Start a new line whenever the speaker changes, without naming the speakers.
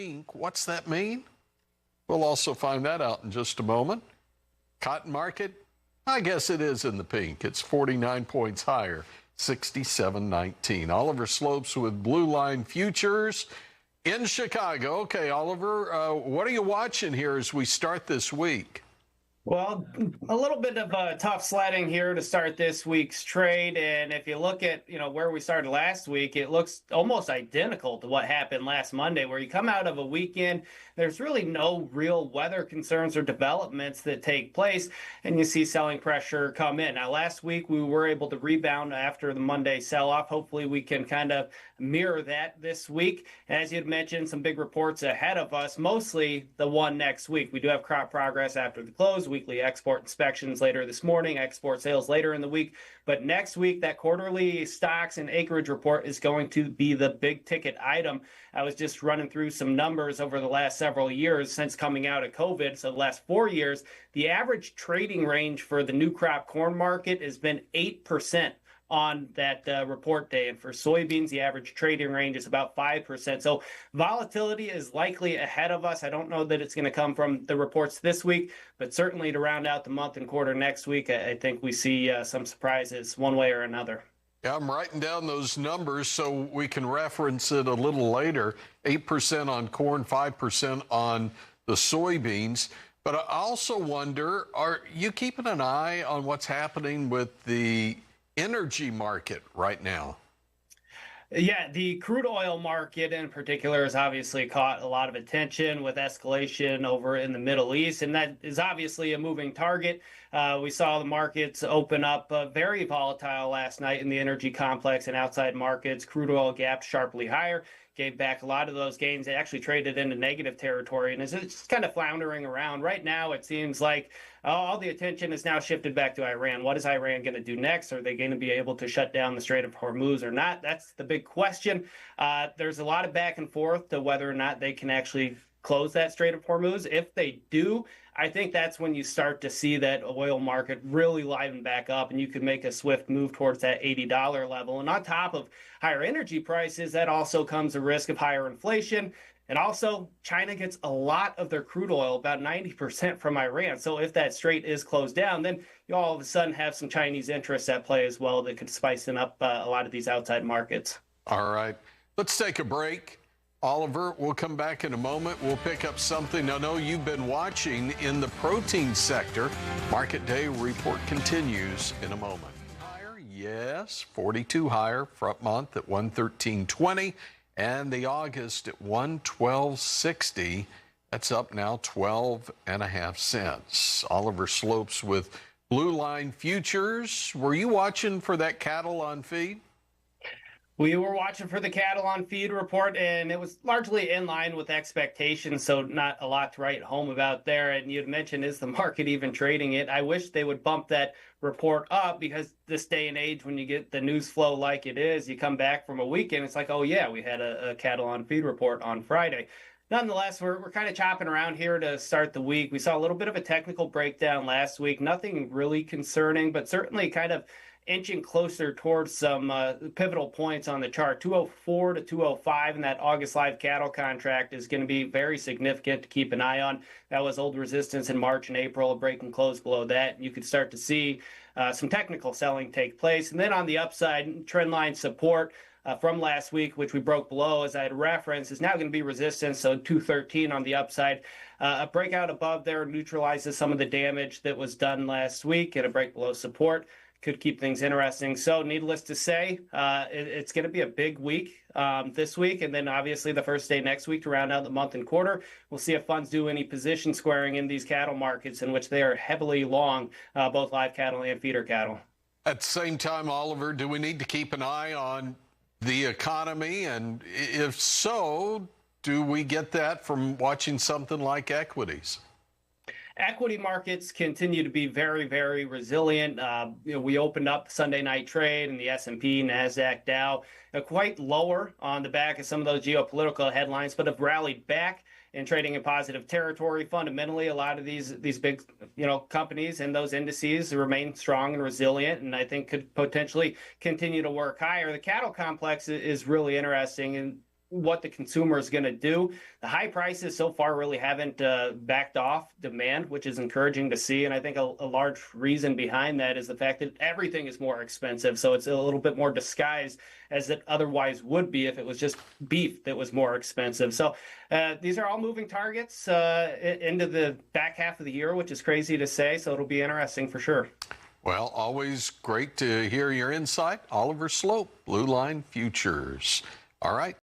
pink. What's that mean? We'll also find that out in just a moment. Cotton market, I guess it is in the pink. It's 49 points higher, 67.19. Oliver Slopes with Blue Line Futures in Chicago. Okay, Oliver, what are you watching here as we start this week?
Well, a little bit of tough sledding here to start this week's trade. And if you look at, where we started last week, it looks almost identical to what happened last Monday, where you come out of a weekend, there's really no real weather concerns or developments that take place, and you see selling pressure come in. Now, last week, we were able to rebound after the Monday sell-off. Hopefully, we can kind of mirror that this week. As you'd mentioned, some big reports ahead of us, mostly the one next week. We do have crop progress after the close, weekly export inspections later this morning, export sales later in the week. But next week, that quarterly stocks and acreage report is going to be the big ticket item. I was just running through some numbers over the last several years since coming out of COVID. So the last 4 years, the average trading range for the new crop corn market has been 8% on that report day. And for soybeans, the average trading range is about 5%. So volatility is likely ahead of us. I don't know that it's going to come from the reports this week, but certainly to round out the month and quarter next week, I think we see some surprises one way or another.
Yeah, I'm writing down those numbers so we can reference it a little later. 8% on corn, 5% on the soybeans. But I also wonder, are you keeping an eye on what's happening with the energy market right now?
Yeah, the crude oil market in particular has obviously caught a lot of attention with escalation over in the Middle East, and that is obviously a moving target. We saw the markets open up very volatile last night in the energy complex and outside markets. Crude oil gapped sharply higher, gave back a lot of those gains. They actually traded into negative territory, and it's just kind of floundering around. Right now, it seems like all the attention is now shifted back to Iran. What is Iran going to do next? Are they going to be able to shut down the Strait of Hormuz or not? That's the big question. There's a lot of back and forth to whether or not they can actually close that Strait of Hormuz. If they do, I think that's when you start to see that oil market really liven back up, and you could make a swift move towards that $80 level. And on top of higher energy prices, that also comes a risk of higher inflation. And also, China gets a lot of their crude oil, about 90% from Iran. So if that strait is closed down, then you all of a sudden have some Chinese interests at play as well that could spicing up a lot of these outside markets.
All right, let's take a break. Oliver, we'll come back in a moment. We'll pick up something I know you've been watching in the protein sector. Market day report continues in a moment. Higher, yes, 42 higher, front month at 113.20, and the August at 112.60. That's up now 12.5 cents. Oliver Slopes with Blue Line Futures. Were you watching for that cattle on feed?
We were watching for the cattle on feed report, and it was largely in line with expectations, so not a lot to write home about there. And you'd mentioned, is the market even trading it? I wish they would bump that report up, because this day and age, when you get the news flow like it is, you come back from a weekend, it's like, oh yeah, we had a cattle on feed report on Friday. Nonetheless, we're kind of chopping around here to start the week. We saw a little bit of a technical breakdown last week, nothing really concerning, but certainly kind of inching closer towards some pivotal points on the chart. 204 to 205 in that August live cattle contract is going to be very significant to keep an eye on. That was old resistance in March and April, a break and close below that. You could start to see some technical selling take place. And then on the upside, trend line support from last week, which we broke below, as I had referenced, is now going to be resistance, so 213 on the upside. A breakout above there neutralizes some of the damage that was done last week, and a break below support could keep things interesting. So needless to say, it's going to be a big week this week, and then obviously the first day next week to round out the month and quarter. We'll see if funds do any position squaring in these cattle markets in which they are heavily long, both live cattle and feeder cattle.
At the same time, Oliver, do we need to keep an eye on the economy? And if so, do we get that from watching something like equities?
Equity markets continue to be very, very resilient. We opened up Sunday night trade in the S&P, NASDAQ, Dow, quite lower on the back of some of those geopolitical headlines, but have rallied back and trading in positive territory. Fundamentally, a lot of these big companies and those indices remain strong and resilient, and I think could potentially continue to work higher. The cattle complex is really interesting, and what the consumer is going to do. The high prices so far really haven't backed off demand, which is encouraging to see. And I think a large reason behind that is the fact that everything is more expensive. So it's a little bit more disguised as it otherwise would be if it was just beef that was more expensive. So these are all moving targets into the back half of the year, which is crazy to say. So it'll be interesting for sure.
Well, always great to hear your insight. Oliver Slope, Blue Line Futures. All right.